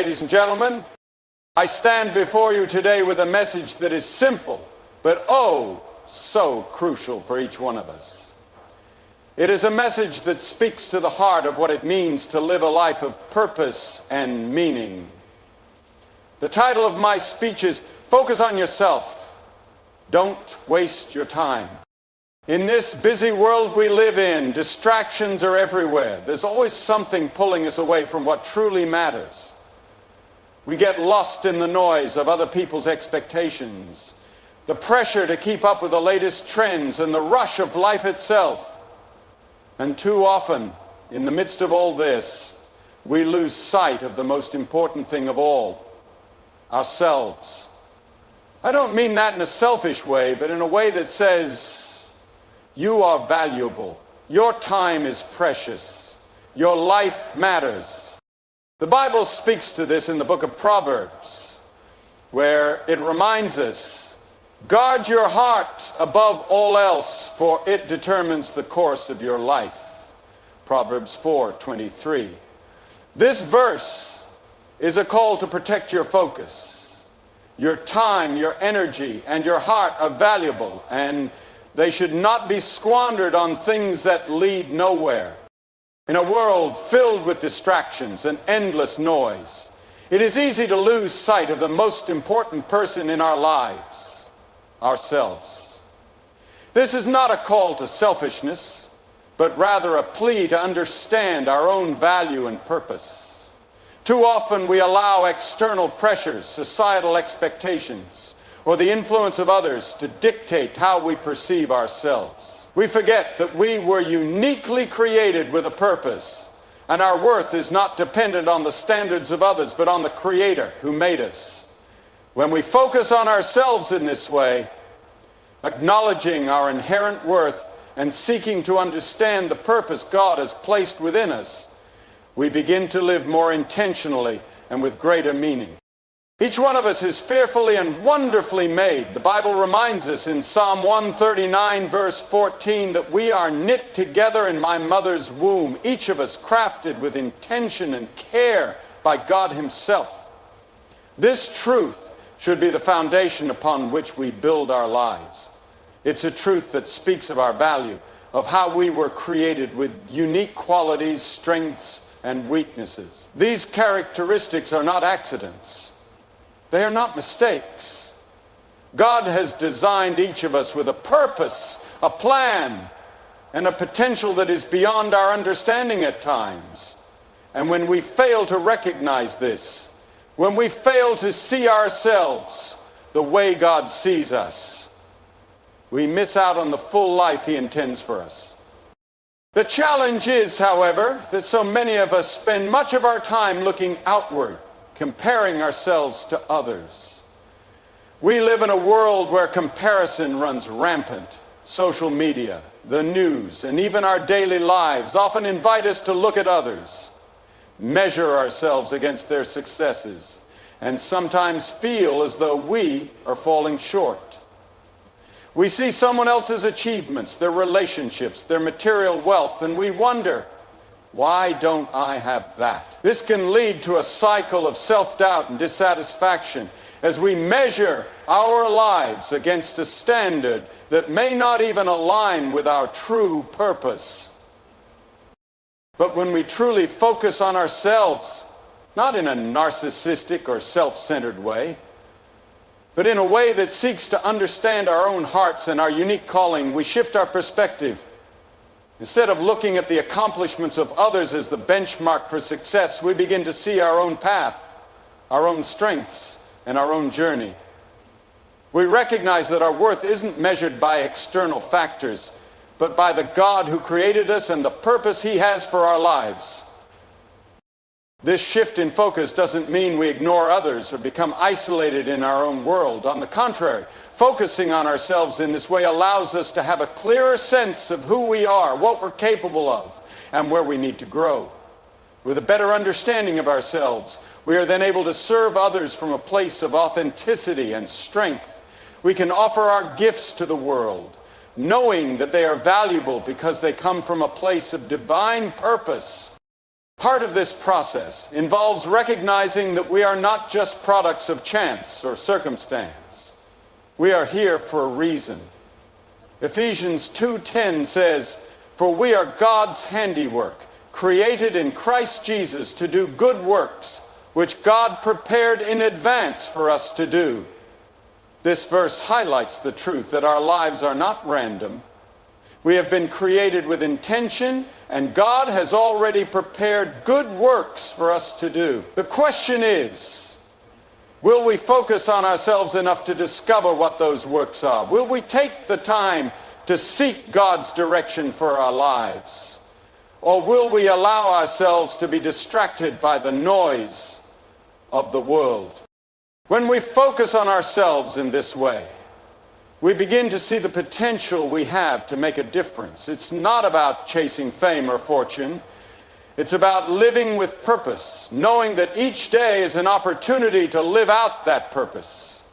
ladies and gentlemen, I stand before you today with a message that is simple, but oh, so crucial for each one of us. It is a message that speaks to the heart of what it means to live a life of purpose and meaning. The title of my speech is Focus on Yourself. Don't waste your time. In this busy world we live in, distractions are everywhere. There's always something pulling us away from what truly matters. We get lost in the noise of other people's expectations, the pressure to keep up with the latest trends, and the rush of life itself. And too often, in the midst of all this, we lose sight of the most important thing of all, ourselves. I don't mean that in a selfish way, but in a way that says, you are valuable, your time is precious, your life matters. The Bible speaks to this in the book of Proverbs, where it reminds us, guard your heart above all else, for it determines the course of your life. Proverbs 4:23. This verse is a call to protect your focus. Your time, your energy, and your heart are valuable, and they should not be squandered on things that lead nowhere. In a world filled with distractions and endless noise, it is easy to lose sight of the most important person in our lives, ourselves. This is not a call to selfishness, but rather a plea to understand our own value and purpose. Too often we allow external pressures, societal expectations, or the influence of others to dictate how we perceive ourselves. We forget that we were uniquely created with a purpose, and our worth is not dependent on the standards of others, but on the Creator who made us. When we focus on ourselves in this way, acknowledging our inherent worth and seeking to understand the purpose God has placed within us, we begin to live more intentionally and with greater meaning. Each one of us is fearfully and wonderfully made. The Bible reminds us in Psalm 139, verse 14, that we are knit together in my mother's womb, each of us crafted with intention and care by God Himself. This truth should be the foundation upon which we build our lives. It's a truth that speaks of our value, of how we were created with unique qualities, strengths, and weaknesses. These characteristics are not accidents. They are not mistakes. God has designed each of us with a purpose, a plan, and a potential that is beyond our understanding at times. And when we fail to recognize this, when we fail to see ourselves the way God sees us, we miss out on the full life He intends for us. The challenge is, however, that so many of us spend much of our time looking outward, comparing ourselves to others. We live in a world where comparison runs rampant. Social media, the news, and even our daily lives often invite us to look at others, measure ourselves against their successes, and sometimes feel as though we are falling short. We see someone else's achievements, their relationships, their material wealth, and we wonder, why don't I have that? This can lead to a cycle of self-doubt and dissatisfaction as we measure our lives against a standard that may not even align with our true purpose. But when we truly focus on ourselves, not in a narcissistic or self-centered way, but in a way that seeks to understand our own hearts and our unique calling, we shift our perspective. Instead of looking at the accomplishments of others as the benchmark for success, we begin to see our own path, our own strengths, and our own journey. We recognize that our worth isn't measured by external factors, but by the God who created us and the purpose He has for our lives. This shift in focus doesn't mean we ignore others or become isolated in our own world. On the contrary, focusing on ourselves in this way allows us to have a clearer sense of who we are, what we're capable of, and where we need to grow. With a better understanding of ourselves, we are then able to serve others from a place of authenticity and strength. We can offer our gifts to the world, knowing that they are valuable because they come from a place of divine purpose. Part of this process involves recognizing that we are not just products of chance or circumstance. We are here for a reason. Ephesians 2:10 says, "For we are God's handiwork, created in Christ Jesus to do good works, which God prepared in advance for us to do." This verse highlights the truth that our lives are not random. We have been created with intention, and God has already prepared good works for us to do. The question is, will we focus on ourselves enough to discover what those works are? Will we take the time to seek God's direction for our lives? Or will we allow ourselves to be distracted by the noise of the world? When we focus on ourselves in this way, we begin to see the potential we have to make a difference. It's not about chasing fame or fortune. It's about living with purpose, knowing that each day is an opportunity to live out that purpose.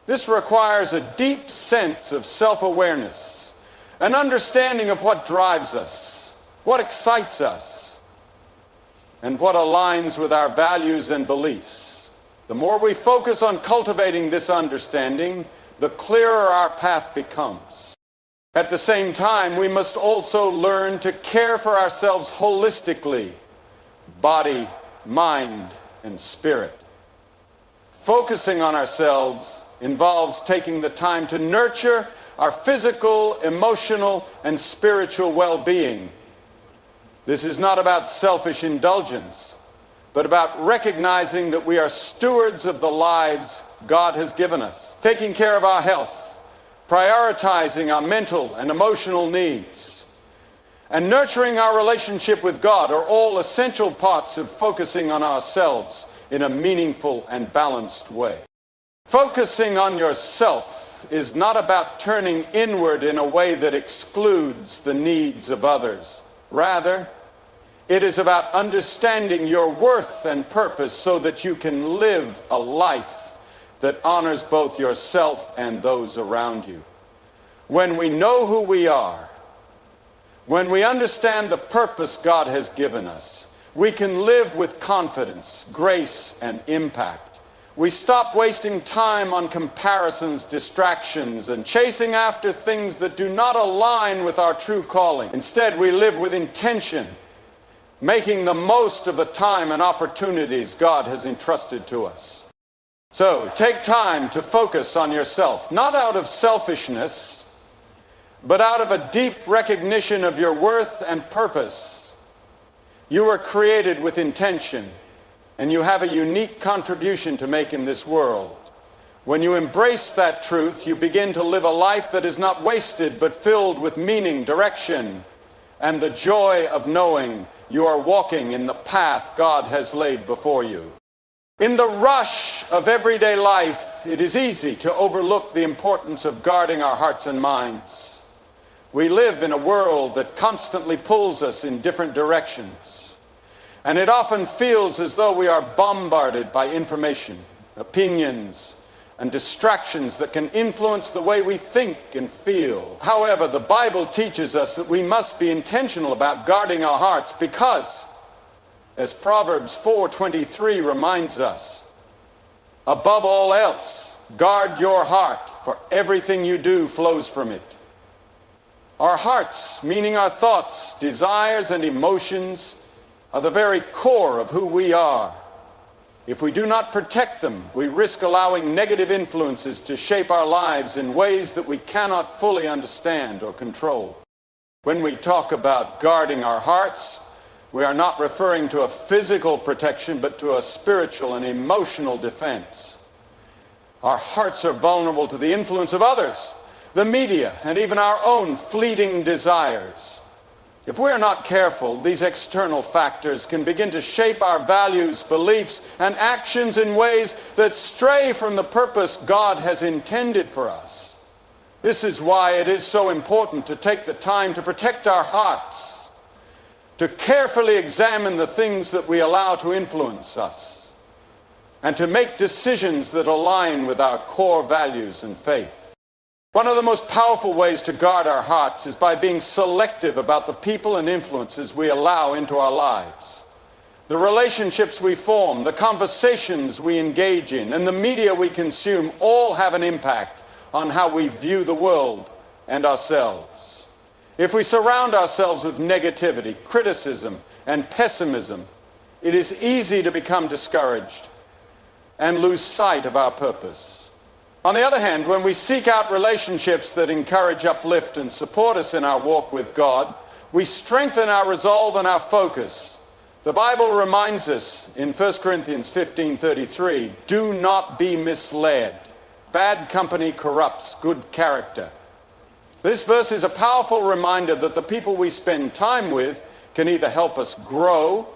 This requires a deep sense of self-awareness, an understanding of what drives us, what excites us, and what aligns with our values and beliefs. The more we focus on cultivating this understanding, the clearer our path becomes. At the same time, we must also learn to care for ourselves holistically, body, mind, and spirit. Focusing on ourselves involves taking the time to nurture our physical, emotional, and spiritual well-being. This is not about selfish indulgence, but about recognizing that we are stewards of the lives God has given us, taking care of our health, prioritizing our mental and emotional needs, and nurturing our relationship with God are all essential parts of focusing on ourselves in a meaningful and balanced way. Focusing on yourself is not about turning inward in a way that excludes the needs of others. Rather, it is about understanding your worth and purpose so that you can live a life that honors both yourself and those around you. When we know who we are, when we understand the purpose God has given us, we can live with confidence, grace, and impact. We stop wasting time on comparisons, distractions, and chasing after things that do not align with our true calling. Instead, we live with intention, making the most of the time and opportunities God has entrusted to us. So, take time to focus on yourself, not out of selfishness, but out of a deep recognition of your worth and purpose. You were created with intention, and you have a unique contribution to make in this world. When you embrace that truth, you begin to live a life that is not wasted, but filled with meaning, direction, and the joy of knowing you are walking in the path God has laid before you. In the rush of everyday life, it is easy to overlook the importance of guarding our hearts and minds. We live in a world that constantly pulls us in different directions, and it often feels as though we are bombarded by information, opinions, and distractions that can influence the way we think and feel. However, the Bible teaches us that we must be intentional about guarding our hearts because, as Proverbs 4:23 reminds us, above all else, guard your heart, for everything you do flows from it. Our hearts, meaning our thoughts, desires, and emotions, are the very core of who we are. If we do not protect them, we risk allowing negative influences to shape our lives in ways that we cannot fully understand or control. When we talk about guarding our hearts, we are not referring to a physical protection, but to a spiritual and emotional defense. Our hearts are vulnerable to the influence of others, the media, and even our own fleeting desires. If we are not careful, these external factors can begin to shape our values, beliefs, and actions in ways that stray from the purpose God has intended for us. This is why it is so important to take the time to protect our hearts, to carefully examine the things that we allow to influence us, and to make decisions that align with our core values and faith. One of the most powerful ways to guard our hearts is by being selective about the people and influences we allow into our lives. The relationships we form, the conversations we engage in, and the media we consume all have an impact on how we view the world and ourselves. If we surround ourselves with negativity, criticism, and pessimism, it is easy to become discouraged and lose sight of our purpose. On the other hand, when we seek out relationships that encourage, uplift, and support us in our walk with God, we strengthen our resolve and our focus. The Bible reminds us in 1 Corinthians 15:33, do not be misled. Bad company corrupts good character. This verse is a powerful reminder that the people we spend time with can either help us grow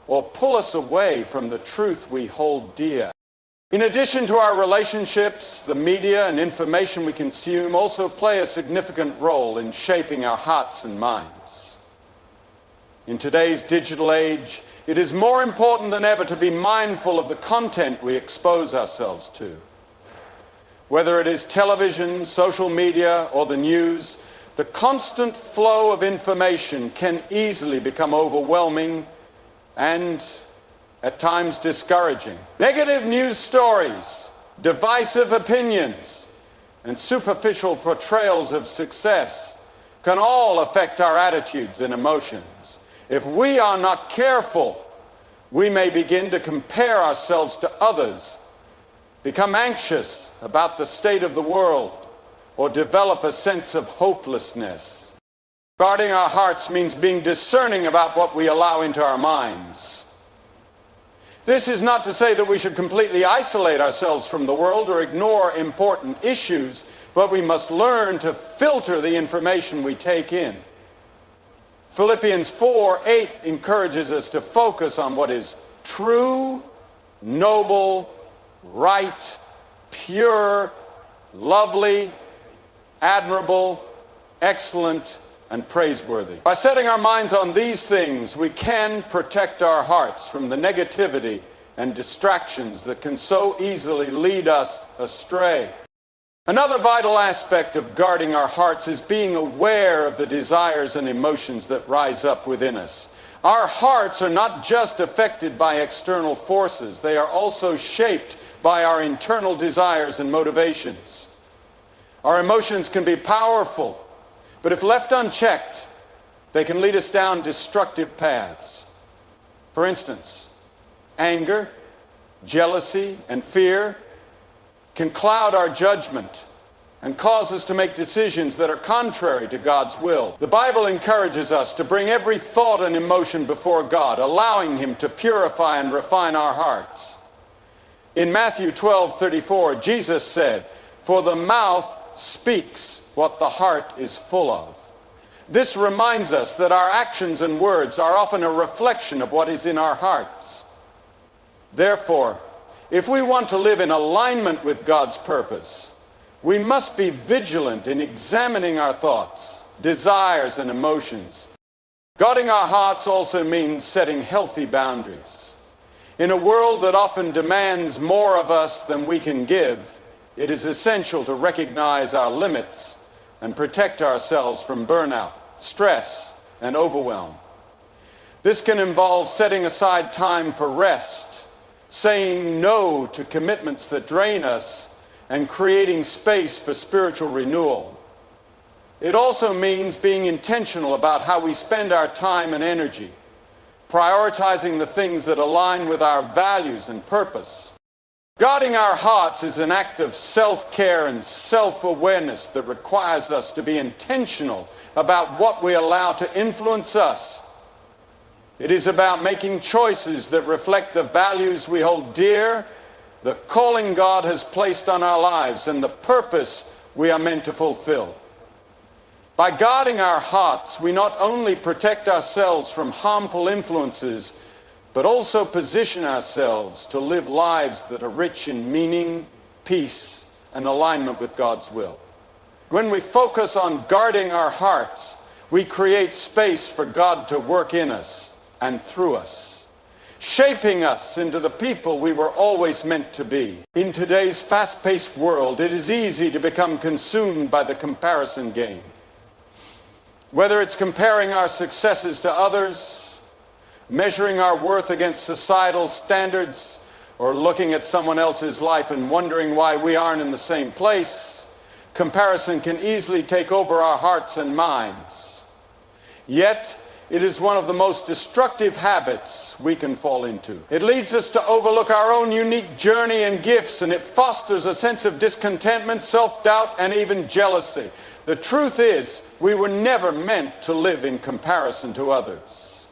or pull us away from the truth we hold dear. In addition to our relationships, the media and information we consume also play a significant role in shaping our hearts and minds. In today's digital age, it is more important than ever to be mindful of the content we expose ourselves to. Whether it is television, social media, or the news, the constant flow of information can easily become overwhelming and at times discouraging. Negative news stories, divisive opinions, and superficial portrayals of success can all affect our attitudes and emotions. If we are not careful, we may begin to compare ourselves to others, become anxious about the state of the world, or develop a sense of hopelessness. Guarding our hearts means being discerning about what we allow into our minds. This is not to say that we should completely isolate ourselves from the world or ignore important issues, but we must learn to filter the information we take in. Philippians 4:8 encourages us to focus on what is true, noble, right, pure, lovely, admirable, excellent, and praiseworthy. By setting our minds on these things, we can protect our hearts from the negativity and distractions that can so easily lead us astray. Another vital aspect of guarding our hearts is being aware of the desires and emotions that rise up within us. Our hearts are not just affected by external forces, they are also shaped by our internal desires and motivations. Our emotions can be powerful, but if left unchecked, they can lead us down destructive paths. For instance, anger, jealousy, and fear can cloud our judgment and cause us to make decisions that are contrary to God's will. The Bible encourages us to bring every thought and emotion before God, allowing Him to purify and refine our hearts. In Matthew 12:34, Jesus said, "For the mouth speaks what the heart is full of." This reminds us that our actions and words are often a reflection of what is in our hearts. Therefore, if we want to live in alignment with God's purpose, we must be vigilant in examining our thoughts, desires, and emotions. Guarding our hearts also means setting healthy boundaries. In a world that often demands more of us than we can give, it is essential to recognize our limits and protect ourselves from burnout, stress, and overwhelm. This can involve setting aside time for rest, saying no to commitments that drain us, and creating space for spiritual renewal. It also means being intentional about how we spend our time and energy, prioritizing the things that align with our values and purpose. Guarding our hearts is an act of self-care and self-awareness that requires us to be intentional about what we allow to influence us. It is about making choices that reflect the values we hold dear, the calling God has placed on our lives, and the purpose we are meant to fulfill. By guarding our hearts, we not only protect ourselves from harmful influences, but also position ourselves to live lives that are rich in meaning, peace, and alignment with God's will. When we focus on guarding our hearts, we create space for God to work in us and through us, shaping us into the people we were always meant to be. In today's fast-paced world, it is easy to become consumed by the comparison game. Whether it's comparing our successes to others, measuring our worth against societal standards, or looking at someone else's life and wondering why we aren't in the same place, comparison can easily take over our hearts and minds. Yet, it is one of the most destructive habits we can fall into. It leads us to overlook our own unique journey and gifts, and it fosters a sense of discontentment, self-doubt, and even jealousy. The truth is, we were never meant to live in comparison to others.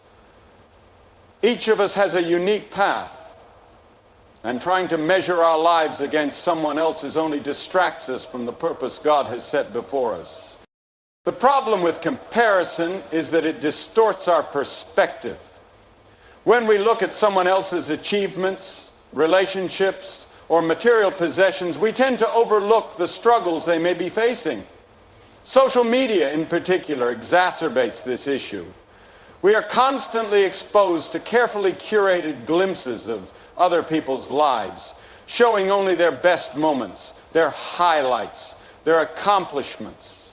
Each of us has a unique path, and trying to measure our lives against someone else's only distracts us from the purpose God has set before us. The problem with comparison is that it distorts our perspective. When we look at someone else's achievements, relationships, or material possessions, we tend to overlook the struggles they may be facing. Social media, in particular, exacerbates this issue. We are constantly exposed to carefully curated glimpses of other people's lives, showing only their best moments, their highlights, their accomplishments.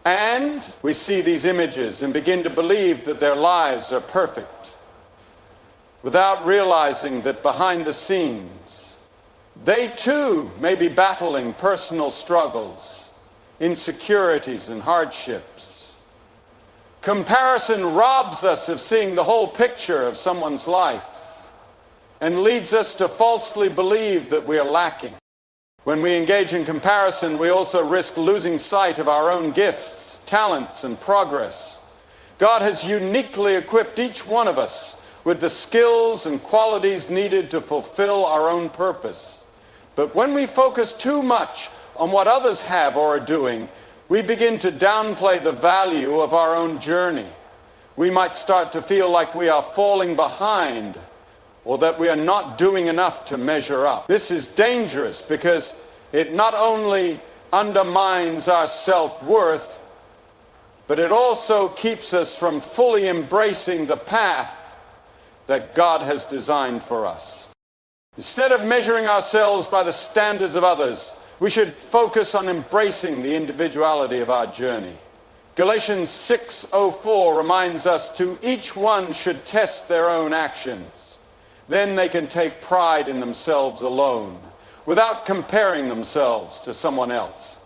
And we see these images and begin to believe that their lives are perfect, without realizing that behind the scenes, they too may be battling personal struggles, insecurities, and hardships. Comparison robs us of seeing the whole picture of someone's life and leads us to falsely believe that we are lacking. When we engage in comparison, we also risk losing sight of our own gifts, talents, and progress. God has uniquely equipped each one of us with the skills and qualities needed to fulfill our own purpose. But when we focus too much on what others have or are doing, we begin to downplay the value of our own journey. We might start to feel like we are falling behind, or that we are not doing enough to measure up. This is dangerous because it not only undermines our self-worth, but it also keeps us from fully embracing the path that God has designed for us. Instead of measuring ourselves by the standards of others, we should focus on embracing the individuality of our journey. Galatians 6:04 reminds us to each one should test their own actions. Then they can take pride in themselves alone, without comparing themselves to someone else.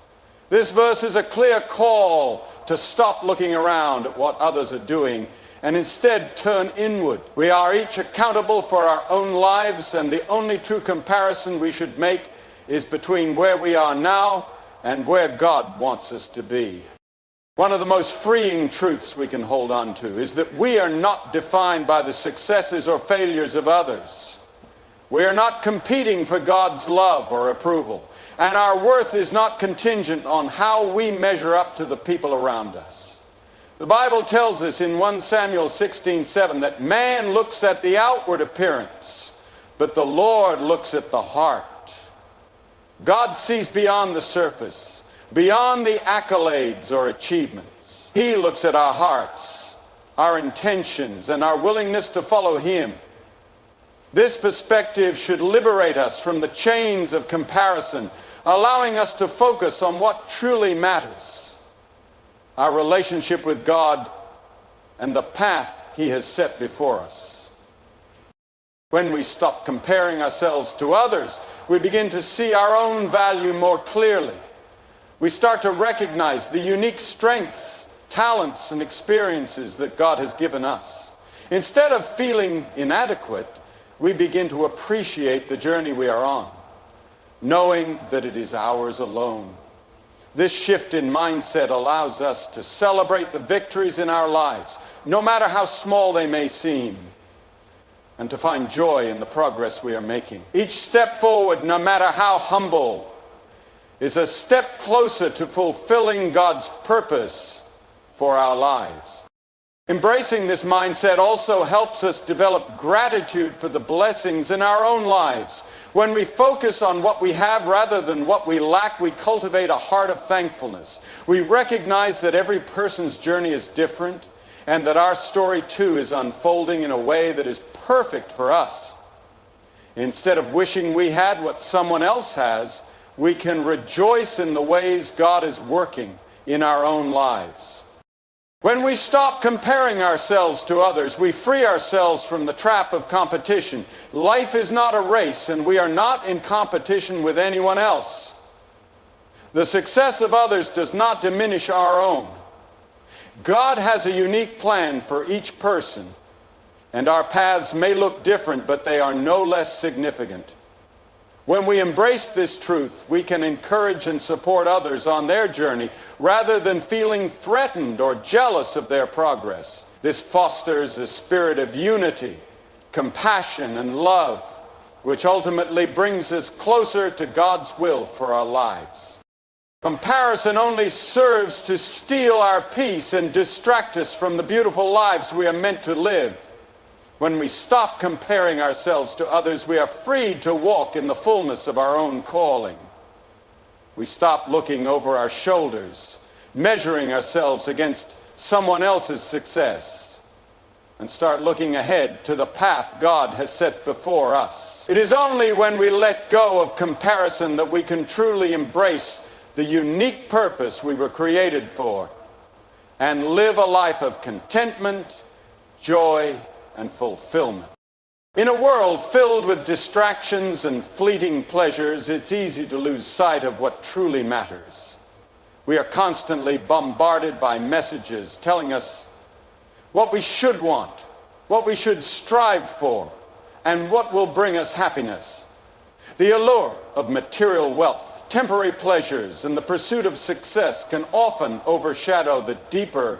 This verse is a clear call to stop looking around at what others are doing and instead turn inward. We are each accountable for our own lives, and the only true comparison we should make is between where we are now and where God wants us to be. One of the most freeing truths we can hold on to is that we are not defined by the successes or failures of others. We are not competing for God's love or approval, and our worth is not contingent on how we measure up to the people around us. The Bible tells us in 1 Samuel 16:7 that man looks at the outward appearance, but the Lord looks at the heart. God sees beyond the surface, beyond the accolades or achievements. He looks at our hearts, our intentions, and our willingness to follow Him. This perspective should liberate us from the chains of comparison, allowing us to focus on what truly matters: our relationship with God and the path He has set before us. When we stop comparing ourselves to others, we begin to see our own value more clearly. We start to recognize the unique strengths, talents, and experiences that God has given us. Instead of feeling inadequate, we begin to appreciate the journey we are on, knowing that it is ours alone. This shift in mindset allows us to celebrate the victories in our lives, no matter how small they may seem, and to find joy in the progress we are making. Each step forward, no matter how humble, is a step closer to fulfilling God's purpose for our lives. Embracing this mindset also helps us develop gratitude for the blessings in our own lives. When we focus on what we have rather than what we lack, we cultivate a heart of thankfulness. We recognize that every person's journey is different, and that our story too is unfolding in a way that is perfect for us. Instead of wishing we had what someone else has, we can rejoice in the ways God is working in our own lives. When we stop comparing ourselves to others, we free ourselves from the trap of competition. Life is not a race, and we are not in competition with anyone else. The success of others does not diminish our own. God has a unique plan for each person, and our paths may look different, but they are no less significant. When we embrace this truth, we can encourage and support others on their journey rather than feeling threatened or jealous of their progress. This fosters a spirit of unity, compassion, and love, which ultimately brings us closer to God's will for our lives. Comparison only serves to steal our peace and distract us from the beautiful lives we are meant to live. When we stop comparing ourselves to others, we are freed to walk in the fullness of our own calling. We stop looking over our shoulders, measuring ourselves against someone else's success, and start looking ahead to the path God has set before us. It is only when we let go of comparison that we can truly embrace the unique purpose we were created for and live a life of contentment, joy, and fulfillment. In a world filled with distractions and fleeting pleasures, it's easy to lose sight of what truly matters. We are constantly bombarded by messages telling us what we should want, what we should strive for, and what will bring us happiness. The allure of material wealth, temporary pleasures, and the pursuit of success can often overshadow the deeper,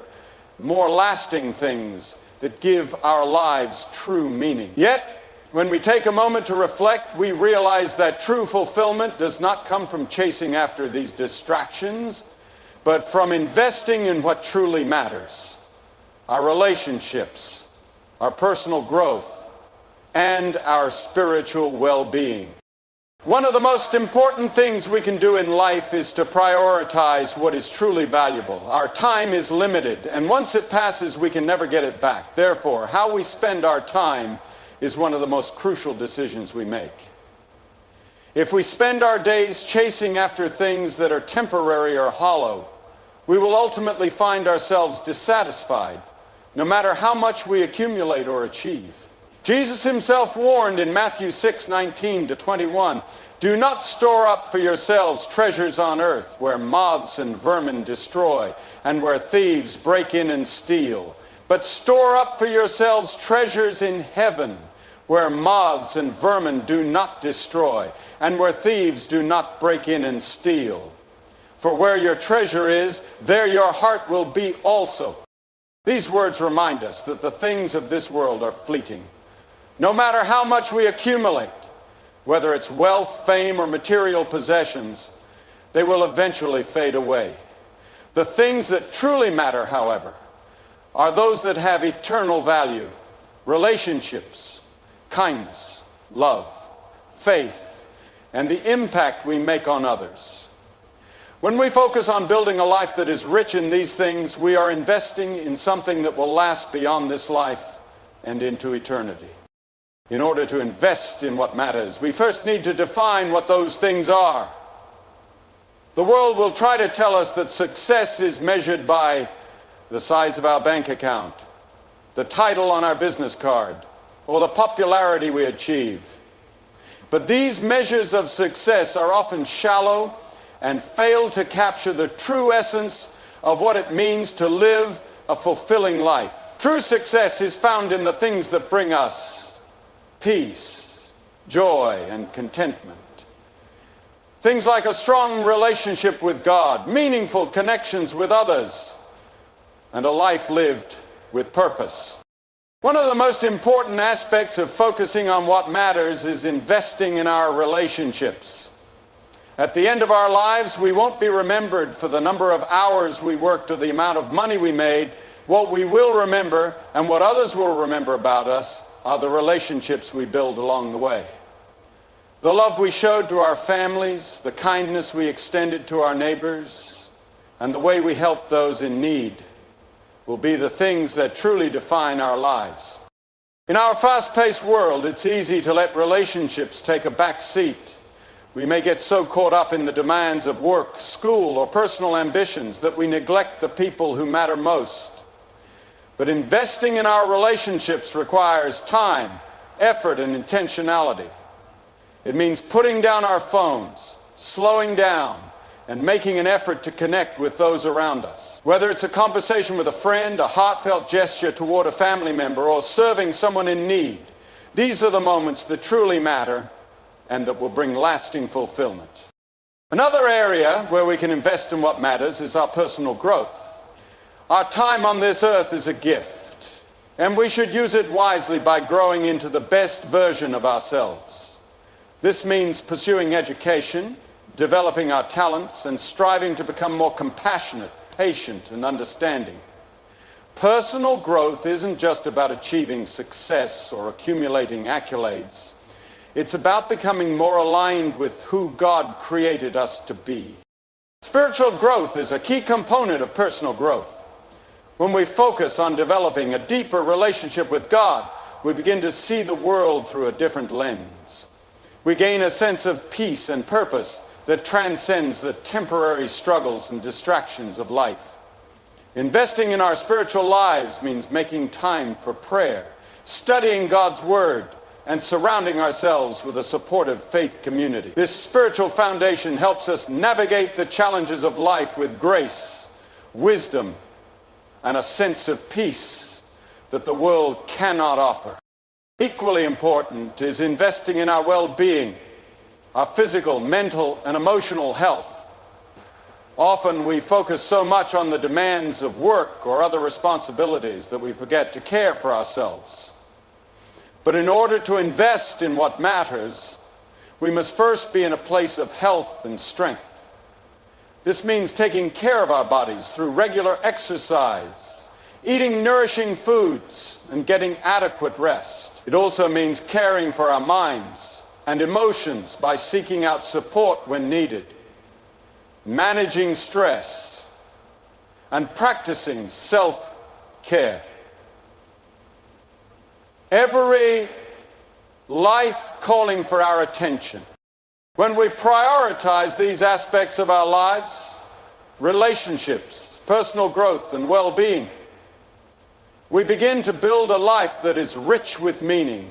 more lasting things that give our lives true meaning. Yet, when we take a moment to reflect, we realize that true fulfillment does not come from chasing after these distractions, but from investing in what truly matters: our relationships, our personal growth, and our spiritual well-being. One of the most important things we can do in life is to prioritize what is truly valuable. Our time is limited, and once it passes, we can never get it back. Therefore, how we spend our time is one of the most crucial decisions we make. If we spend our days chasing after things that are temporary or hollow, we will ultimately find ourselves dissatisfied, no matter how much we accumulate or achieve. Jesus himself warned in Matthew 6:19-21, "Do not store up for yourselves treasures on earth, where moths and vermin destroy, and where thieves break in and steal. But store up for yourselves treasures in heaven, where moths and vermin do not destroy, and where thieves do not break in and steal. For where your treasure is, there your heart will be also." These words remind us that the things of this world are fleeting. No matter how much we accumulate, whether it's wealth, fame, or material possessions, they will eventually fade away. The things that truly matter, however, are those that have eternal value: relationships, kindness, love, faith, and the impact we make on others. When we focus on building a life that is rich in these things, we are investing in something that will last beyond this life and into eternity. In order to invest in what matters, we first need to define what those things are. The world will try to tell us that success is measured by the size of our bank account, the title on our business card, or the popularity we achieve. But these measures of success are often shallow and fail to capture the true essence of what it means to live a fulfilling life. True success is found in the things that bring us peace, joy, and contentment. Things like a strong relationship with God, meaningful connections with others, and a life lived with purpose. One of the most important aspects of focusing on what matters is investing in our relationships. At the end of our lives, we won't be remembered for the number of hours we worked or the amount of money we made. What we will remember, and what others will remember about us, are the relationships we build along the way. The love we showed to our families, the kindness we extended to our neighbors, and the way we helped those in need will be the things that truly define our lives. In our fast-paced world, it's easy to let relationships take a back seat. We may get so caught up in the demands of work, school, or personal ambitions that we neglect the people who matter most. But investing in our relationships requires time, effort, and intentionality. It means putting down our phones, slowing down, and making an effort to connect with those around us. Whether it's a conversation with a friend, a heartfelt gesture toward a family member, or serving someone in need, these are the moments that truly matter and that will bring lasting fulfillment. Another area where we can invest in what matters is our personal growth. Our time on this earth is a gift, and we should use it wisely by growing into the best version of ourselves. This means pursuing education, developing our talents, and striving to become more compassionate, patient, and understanding. Personal growth isn't just about achieving success or accumulating accolades. It's about becoming more aligned with who God created us to be. Spiritual growth is a key component of personal growth. When we focus on developing a deeper relationship with God, we begin to see the world through a different lens. We gain a sense of peace and purpose that transcends the temporary struggles and distractions of life. Investing in our spiritual lives means making time for prayer, studying God's Word, and surrounding ourselves with a supportive faith community. This spiritual foundation helps us navigate the challenges of life with grace, wisdom, and a sense of peace that the world cannot offer. Equally important is investing in our well-being, our physical, mental, and emotional health. Often we focus so much on the demands of work or other responsibilities that we forget to care for ourselves. But in order to invest in what matters, we must first be in a place of health and strength. This means taking care of our bodies through regular exercise, eating nourishing foods, and getting adequate rest. It also means caring for our minds and emotions by seeking out support when needed, managing stress, and practicing self-care. Every life calling for our attention. When we prioritize these aspects of our lives, relationships, personal growth, and well-being, we begin to build a life that is rich with meaning.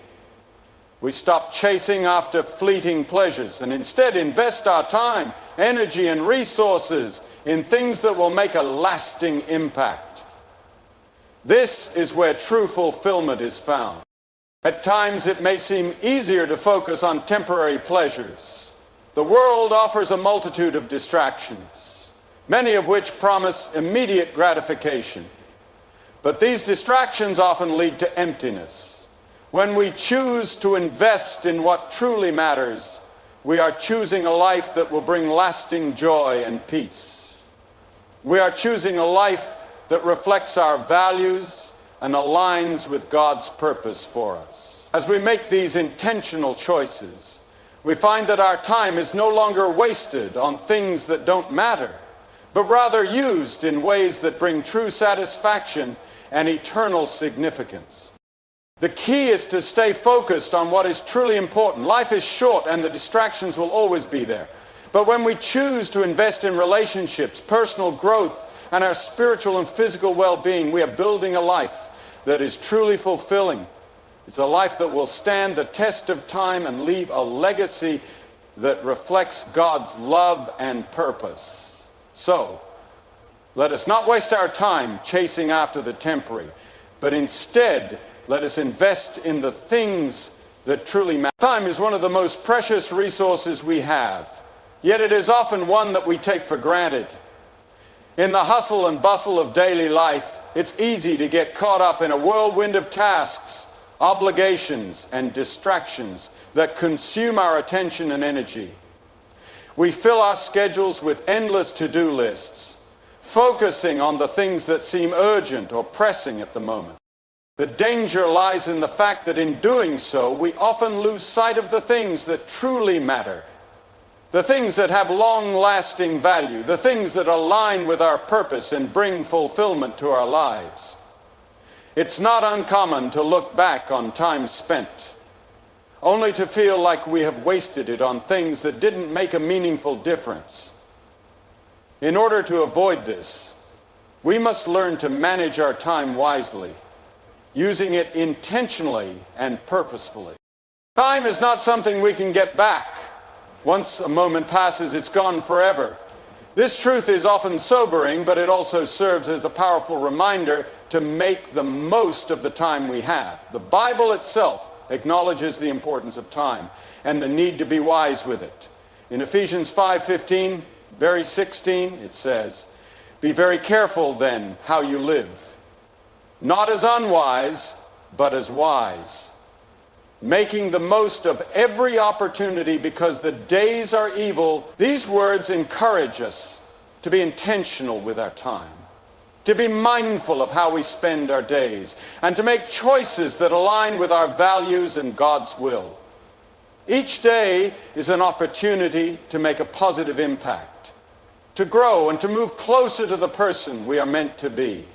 We stop chasing after fleeting pleasures and instead invest our time, energy, and resources in things that will make a lasting impact. This is where true fulfillment is found. At times it may seem easier to focus on temporary pleasures. The world offers a multitude of distractions, many of which promise immediate gratification. But these distractions often lead to emptiness. When we choose to invest in what truly matters, we are choosing a life that will bring lasting joy and peace. We are choosing a life that reflects our values and aligns with God's purpose for us. As we make these intentional choices, we find that our time is no longer wasted on things that don't matter, but rather used in ways that bring true satisfaction and eternal significance. The key is to stay focused on what is truly important. Life is short and the distractions will always be there. But when we choose to invest in relationships, personal growth, and our spiritual and physical well-being, we are building a life that is truly fulfilling. It's a life that will stand the test of time and leave a legacy that reflects God's love and purpose. So, let us not waste our time chasing after the temporary, but instead, let us invest in the things that truly matter. Time is one of the most precious resources we have, yet it is often one that we take for granted. In the hustle and bustle of daily life, it's easy to get caught up in a whirlwind of tasks, obligations, and distractions that consume our attention and energy. We fill our schedules with endless to-do lists, focusing on the things that seem urgent or pressing at the moment. The danger lies in the fact that in doing so, we often lose sight of the things that truly matter, the things that have long-lasting value, the things that align with our purpose and bring fulfillment to our lives. It's not uncommon to look back on time spent, only to feel like we have wasted it on things that didn't make a meaningful difference. In order to avoid this, We must learn to manage our time wisely, using it intentionally and purposefully. Time is not something we can get back. Once a moment passes, it's gone forever. This truth is often sobering, but it also serves as a powerful reminder to make the most of the time we have. The Bible itself acknowledges the importance of time and the need to be wise with it. In Ephesians 5:15, very 16, it says, "Be very careful then how you live, not as unwise, but as wise, making the most of every opportunity because the days are evil." These words encourage us to be intentional with our time, to be mindful of how we spend our days, and to make choices that align with our values and God's will. Each day is an opportunity to make a positive impact, to grow and to move closer to the person we are meant to be.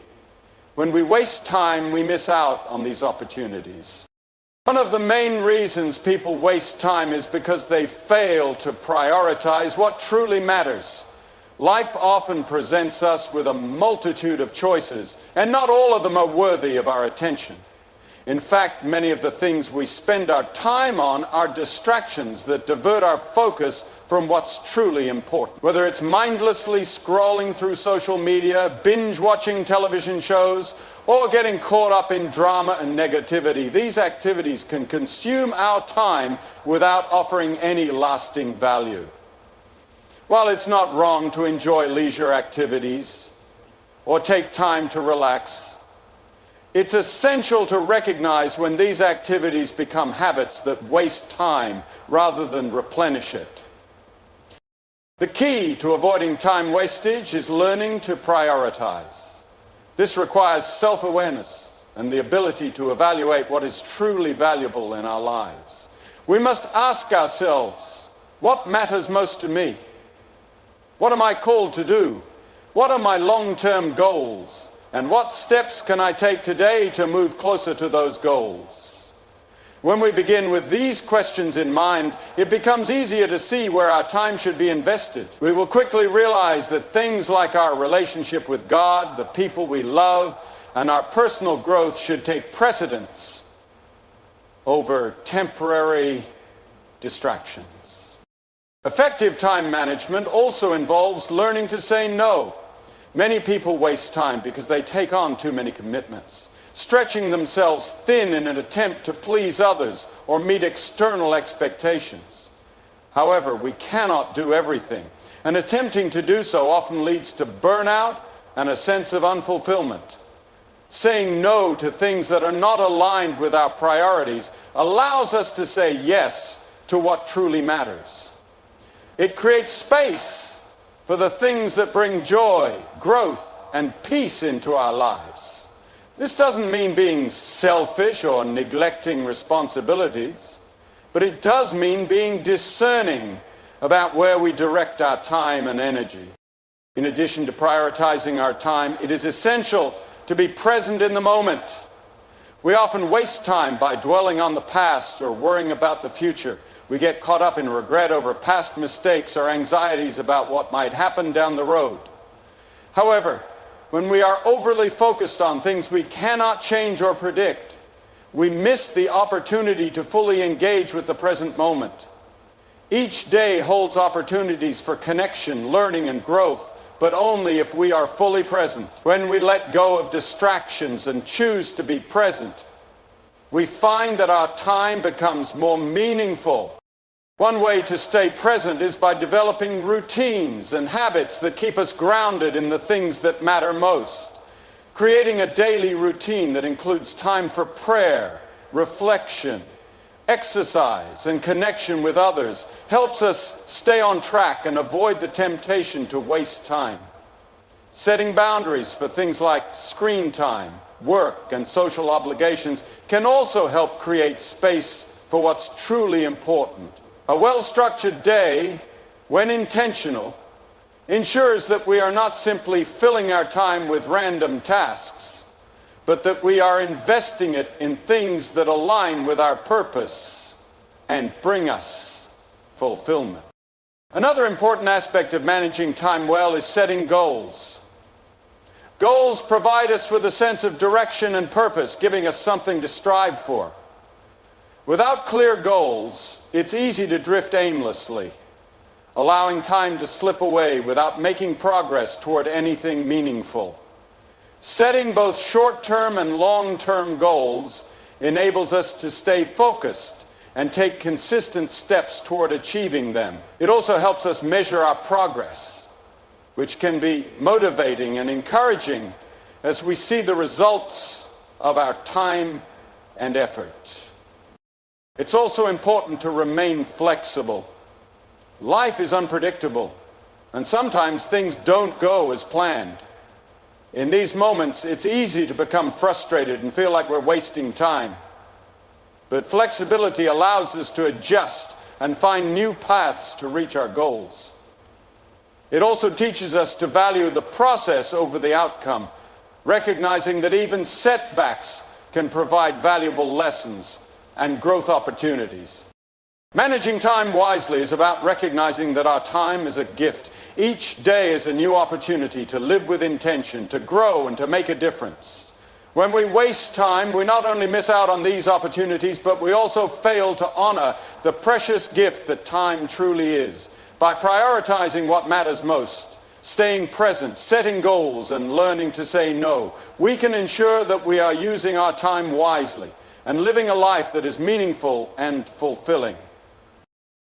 When we waste time, we miss out on these opportunities. One of the main reasons people waste time is because they fail to prioritize what truly matters. Life often presents us with a multitude of choices, and not all of them are worthy of our attention. In fact, many of the things we spend our time on are distractions that divert our focus from what's truly important. Whether it's mindlessly scrolling through social media, binge-watching television shows, or getting caught up in drama and negativity, these activities can consume our time without offering any lasting value. While it's not wrong to enjoy leisure activities or take time to relax, it's essential to recognize when these activities become habits that waste time rather than replenish it. The key to avoiding time wastage is learning to prioritize. This requires self-awareness and the ability to evaluate what is truly valuable in our lives. We must ask ourselves, what matters most to me? What am I called to do? What are my long-term goals? And what steps can I take today to move closer to those goals? When we begin with these questions in mind, it becomes easier to see where our time should be invested. We will quickly realize that things like our relationship with God, the people we love, and our personal growth should take precedence over temporary distractions. Effective time management also involves learning to say no. Many people waste time because they take on too many commitments, stretching themselves thin in an attempt to please others or meet external expectations. However, we cannot do everything, and attempting to do so often leads to burnout and a sense of unfulfillment. Saying no to things that are not aligned with our priorities allows us to say yes to what truly matters. It creates space for the things that bring joy, growth, and peace into our lives. This doesn't mean being selfish or neglecting responsibilities, but it does mean being discerning about where we direct our time and energy. In addition to prioritizing our time, it is essential to be present in the moment. We often waste time by dwelling on the past or worrying about the future. We get caught up in regret over past mistakes or anxieties about what might happen down the road. However, when we are overly focused on things we cannot change or predict, we miss the opportunity to fully engage with the present moment. Each day holds opportunities for connection, learning, and growth, but only if we are fully present. When we let go of distractions and choose to be present, we find that our time becomes more meaningful. One way to stay present is by developing routines and habits that keep us grounded in the things that matter most. Creating a daily routine that includes time for prayer, reflection, exercise, and connection with others helps us stay on track and avoid the temptation to waste time. Setting boundaries for things like screen time, work, and social obligations can also help create space for what's truly important. A well-structured day, when intentional, ensures that we are not simply filling our time with random tasks, but that we are investing it in things that align with our purpose and bring us fulfillment. Another important aspect of managing time well is setting goals. Goals provide us with a sense of direction and purpose, giving us something to strive for. Without clear goals, it's easy to drift aimlessly, allowing time to slip away without making progress toward anything meaningful. Setting both short-term and long-term goals enables us to stay focused and take consistent steps toward achieving them. It also helps us measure our progress, which can be motivating and encouraging as we see the results of our time and effort. It's also important to remain flexible. Life is unpredictable, and sometimes things don't go as planned. In these moments, it's easy to become frustrated and feel like we're wasting time. But flexibility allows us to adjust and find new paths to reach our goals. It also teaches us to value the process over the outcome, recognizing that even setbacks can provide valuable lessons and growth opportunities. Managing time wisely is about recognizing that our time is a gift. Each day is a new opportunity to live with intention, to grow, and to make a difference. When we waste time, we not only miss out on these opportunities, but we also fail to honor the precious gift that time truly is. By prioritizing what matters most, staying present, setting goals, and learning to say no, we can ensure that we are using our time wisely and living a life that is meaningful and fulfilling.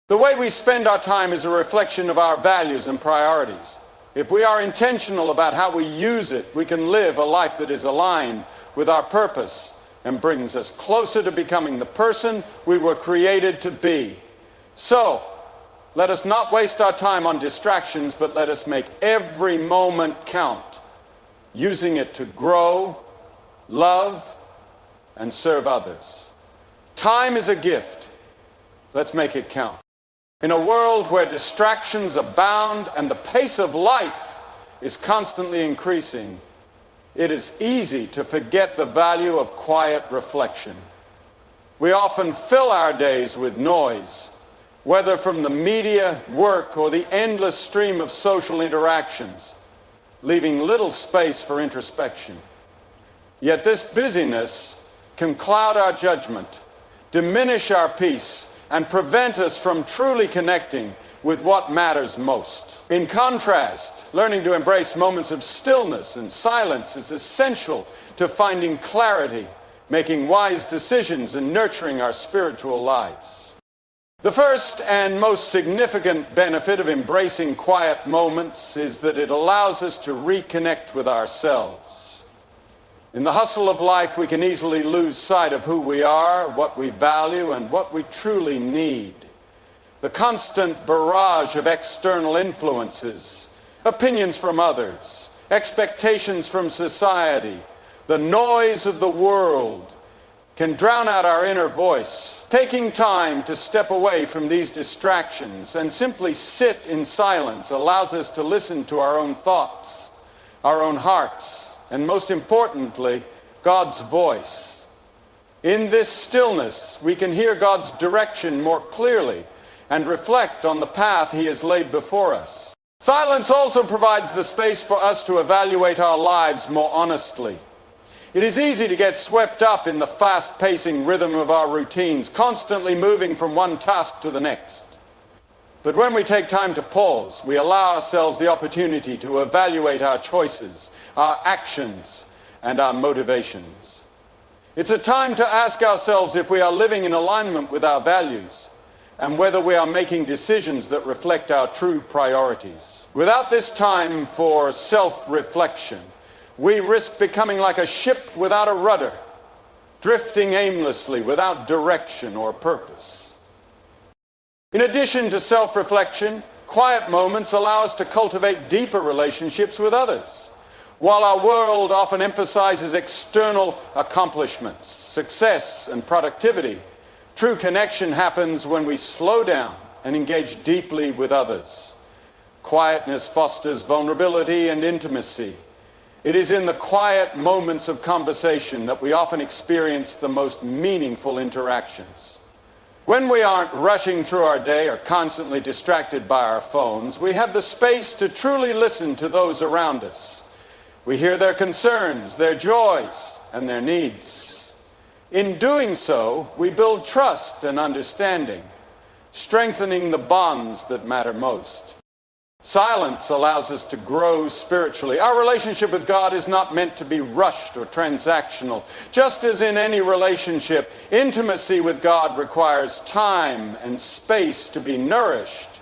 The way we spend our time is a reflection of our values and priorities. If we are intentional about how we use it, we can live a life that is aligned with our purpose and brings us closer to becoming the person we were created to be. So, let us not waste our time on distractions, but let us make every moment count, using it to grow, love, and serve others. Time is a gift. Let's make it count. In a world where distractions abound and the pace of life is constantly increasing, it is easy to forget the value of quiet reflection. We often fill our days with noise, whether from the media, work, or the endless stream of social interactions, leaving little space for introspection. Yet this busyness can cloud our judgment, diminish our peace, and prevent us from truly connecting with what matters most. In contrast, learning to embrace moments of stillness and silence is essential to finding clarity, making wise decisions, and nurturing our spiritual lives. The first and most significant benefit of embracing quiet moments is that it allows us to reconnect with ourselves. In the hustle of life, we can easily lose sight of who we are, what we value, and what we truly need. The constant barrage of external influences, opinions from others, expectations from society, the noise of the world can drown out our inner voice. Taking time to step away from these distractions and simply sit in silence allows us to listen to our own thoughts, our own hearts, and most importantly, God's voice. In this stillness, we can hear God's direction more clearly and reflect on the path He has laid before us. Silence also provides the space for us to evaluate our lives more honestly. It is easy to get swept up in the fast-pacing rhythm of our routines, constantly moving from one task to the next. But when we take time to pause, we allow ourselves the opportunity to evaluate our choices, our actions, and our motivations. It's a time to ask ourselves if we are living in alignment with our values and whether we are making decisions that reflect our true priorities. Without this time for self-reflection, we risk becoming like a ship without a rudder, drifting aimlessly without direction or purpose. In addition to self-reflection, quiet moments allow us to cultivate deeper relationships with others. While our world often emphasizes external accomplishments, success, and productivity, true connection happens when we slow down and engage deeply with others. Quietness fosters vulnerability and intimacy. It is in the quiet moments of conversation that we often experience the most meaningful interactions. When we aren't rushing through our day or constantly distracted by our phones, we have the space to truly listen to those around us. We hear their concerns, their joys, and their needs. In doing so, we build trust and understanding, strengthening the bonds that matter most. Silence allows us to grow spiritually. Our relationship with God is not meant to be rushed or transactional. Just as in any relationship, intimacy with God requires time and space to be nourished.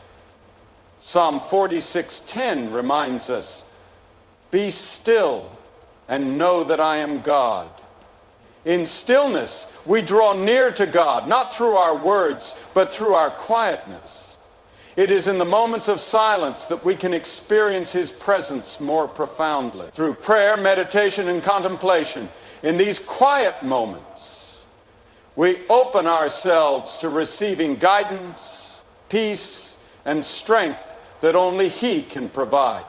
Psalm 46:10 reminds us, "Be still and know that I am God." In stillness, we draw near to God, not through our words, but through our quietness. It is in the moments of silence that we can experience His presence more profoundly. Through prayer, meditation, and contemplation, in these quiet moments, we open ourselves to receiving guidance, peace, and strength that only He can provide.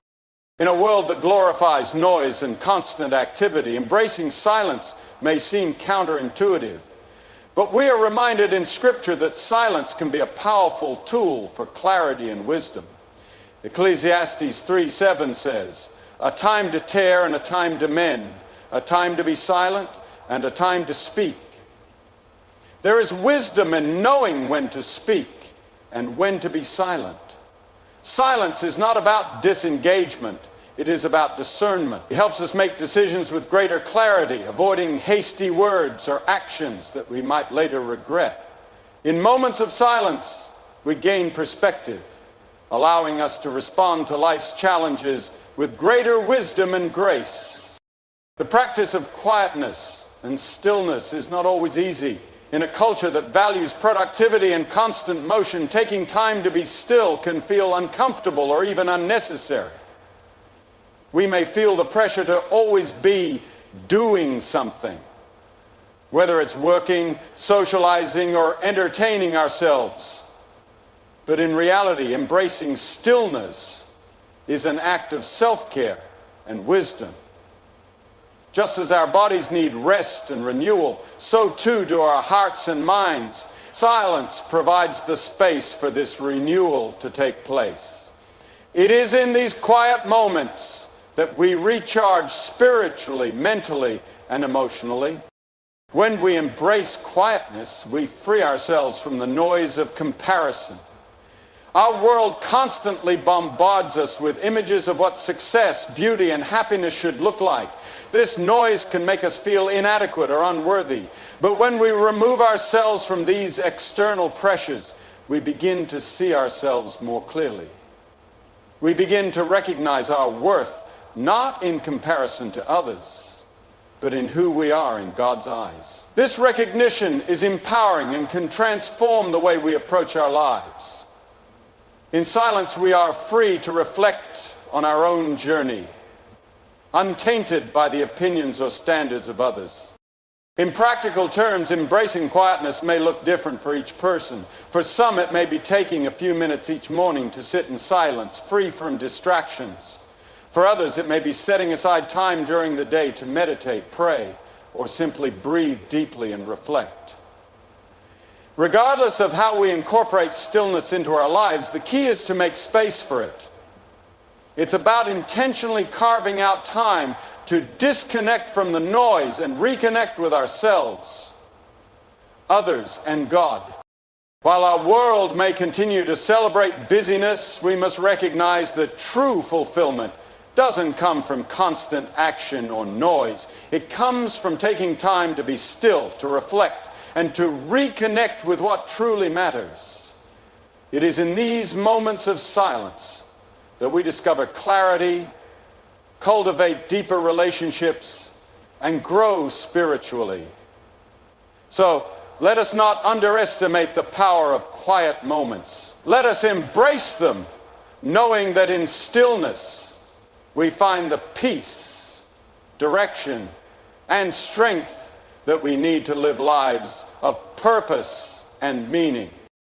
In a world that glorifies noise and constant activity, embracing silence may seem counterintuitive. But we are reminded in Scripture that silence can be a powerful tool for clarity and wisdom. Ecclesiastes 3:7 says, "A time to tear and a time to mend, a time to be silent and a time to speak." There is wisdom in knowing when to speak and when to be silent. Silence is not about disengagement. It is about discernment. It helps us make decisions with greater clarity, avoiding hasty words or actions that we might later regret. In moments of silence, we gain perspective, allowing us to respond to life's challenges with greater wisdom and grace. The practice of quietness and stillness is not always easy. In a culture that values productivity and constant motion, taking time to be still can feel uncomfortable or even unnecessary. We may feel the pressure to always be doing something, whether it's working, socializing, or entertaining ourselves. But in reality, embracing stillness is an act of self-care and wisdom. Just as our bodies need rest and renewal, so too do our hearts and minds. Silence provides the space for this renewal to take place. It is in these quiet moments that we recharge spiritually, mentally, and emotionally. When we embrace quietness, we free ourselves from the noise of comparison. Our world constantly bombards us with images of what success, beauty, and happiness should look like. This noise can make us feel inadequate or unworthy. But when we remove ourselves from these external pressures, we begin to see ourselves more clearly. We begin to recognize our worth, not in comparison to others, but in who we are in God's eyes. This recognition is empowering and can transform the way we approach our lives. In silence, we are free to reflect on our own journey, untainted by the opinions or standards of others. In practical terms, embracing quietness may look different for each person. For some, it may be taking a few minutes each morning to sit in silence, free from distractions. For others, it may be setting aside time during the day to meditate, pray, or simply breathe deeply and reflect. Regardless of how we incorporate stillness into our lives, the key is to make space for it. It's about intentionally carving out time to disconnect from the noise and reconnect with ourselves, others, and God. While our world may continue to celebrate busyness, we must recognize that true fulfillment doesn't come from constant action or noise. It comes from taking time to be still, to reflect, and to reconnect with what truly matters. It is in these moments of silence that we discover clarity, cultivate deeper relationships, and grow spiritually. So let us not underestimate the power of quiet moments. Let us embrace them, knowing that in stillness we find the peace, direction, and strength that we need to live lives of purpose and meaning.